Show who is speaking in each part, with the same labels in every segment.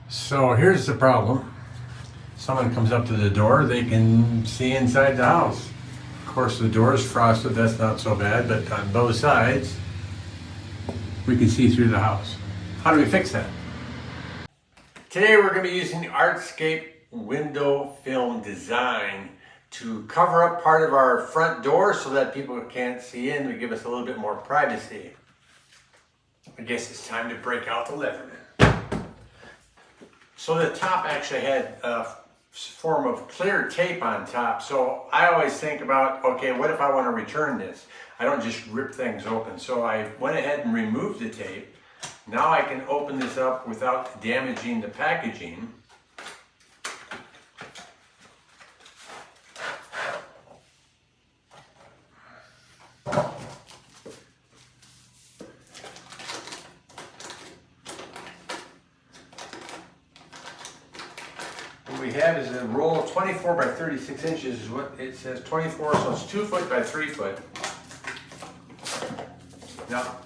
Speaker 1: So here's the problem. Someone comes up to the door, they can see inside the house. Of course, the door is frosted, that's not so bad, but on both sides, we can see through the house. How do we fix that? Today we're going to be using the Artscape window film design to cover up part of our front door so that people can't see in, to give us a little bit more privacy. I guess it's time to break out the leather. So the top actually had a form of clear tape on top. So I always think about, okay, what if I want to return this? I don't just rip things open. So I went ahead and removed the tape. Now I can open this up without damaging the packaging. What we have is a roll of 24 by 36 inches is what it says, 24, so it's 2 foot by 3 foot. Now,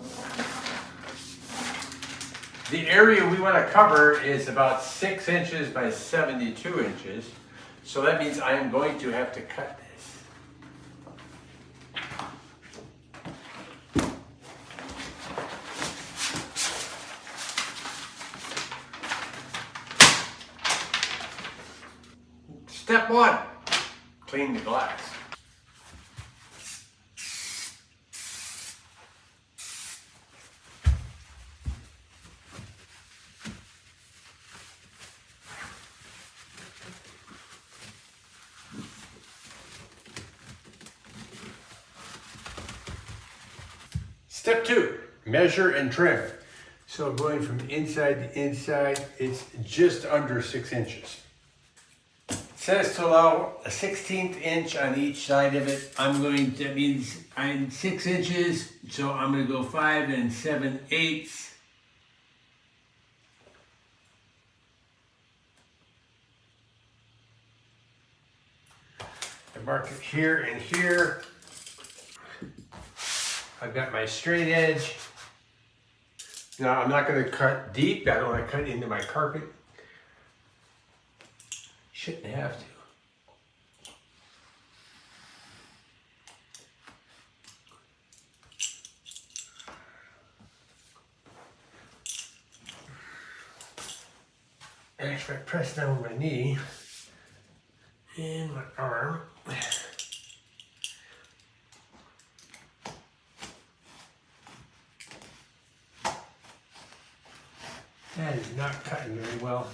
Speaker 1: the area we want to cover is about 6 inches by 72 inches. So that means I am going to have to cut this. Step 1, clean the glass. Step 2, measure and trim. So going from inside to inside, it's just under 6 inches. It says to allow a 1/16 inch on each side of it. That means I'm 6 inches, so I'm going to go 5 7/8. I mark it here and here. I've got my straight edge. Now I'm not going to cut deep. I don't want to cut into my carpet. Shouldn't have to. Actually, I press down with my knee and my arm. That is not cutting very well.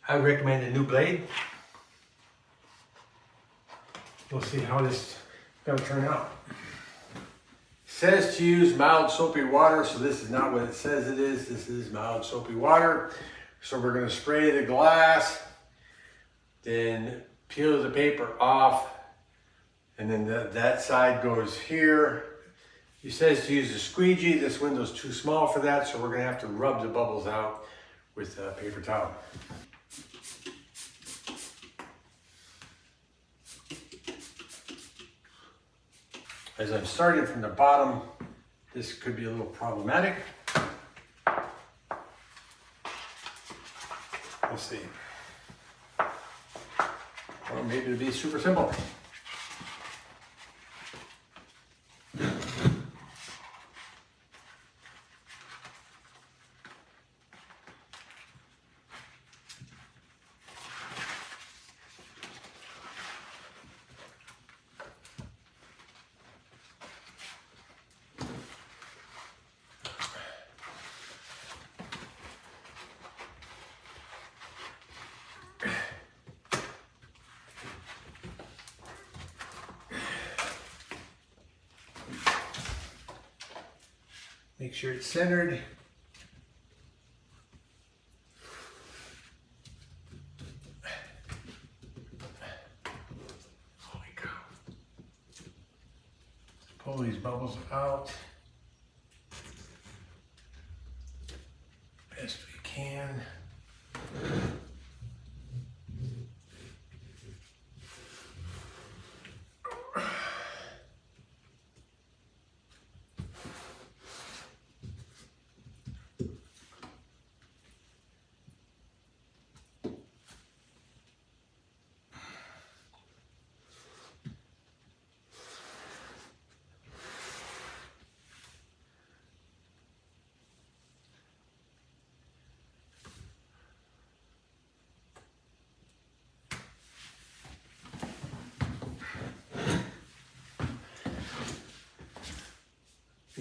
Speaker 1: I would recommend a new blade. We'll see how this is going to turn out. It says to use mild soapy water, so this is not what it says it is. This is mild soapy water. So we're going to spray the glass, then peel the paper off, and then that side goes here. It says to use a squeegee. This window's too small for that, so we're going to have to rub the bubbles out with a paper towel. As I'm starting from the bottom, this could be a little problematic. We'll see. Or maybe it'll be super simple. Make sure it's centered. Holy cow. Let's pull these bubbles out best we can.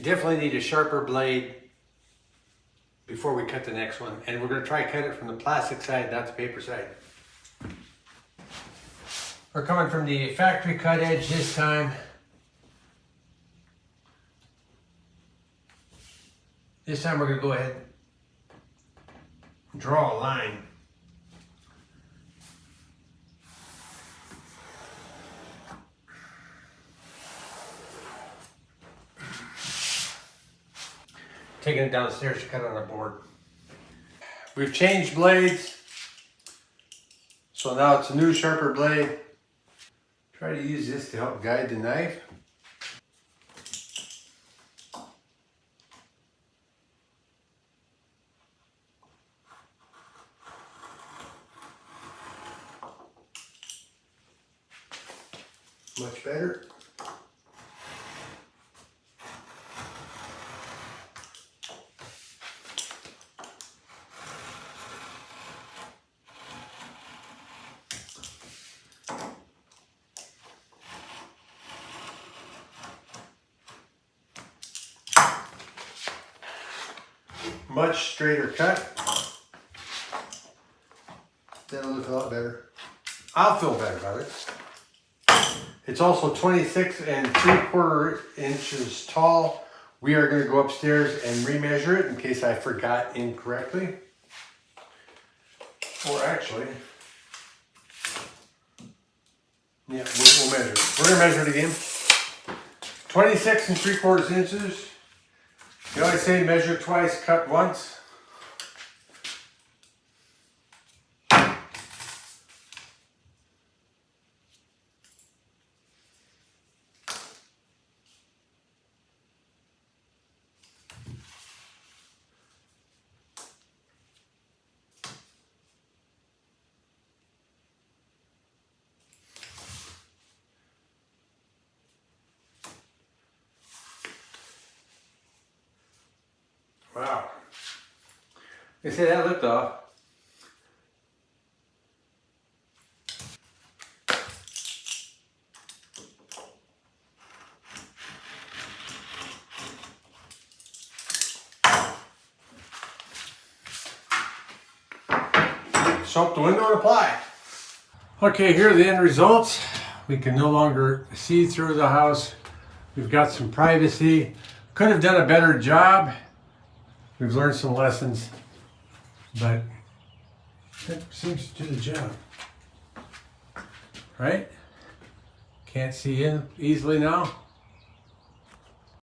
Speaker 1: Definitely need a sharper blade before we cut the next one. And we're going to try to cut it from the plastic side, not the paper side. We're coming from the factory cut edge this time. This time we're going to go ahead and draw a line. Taking it downstairs to cut on a board. We've changed blades, so now it's a new sharper blade. Try to use this to help guide the knife. Much better. Much straighter cut. That'll look a lot better. I'll feel better about it. It's also 26 3/4 inches tall. We are going to go upstairs and remeasure it in case I forgot incorrectly. Or actually, yeah, we'll measure it. We're going to measure it again. 26 3/4 inches. You always say measure twice, cut once. Wow. They say that looked off. Soap the window and apply. Okay, here are the end results. We can no longer see through the house. We've got some privacy. Could have done a better job. We've learned some lessons, but it seems to do the job. Right? Can't see in easily now.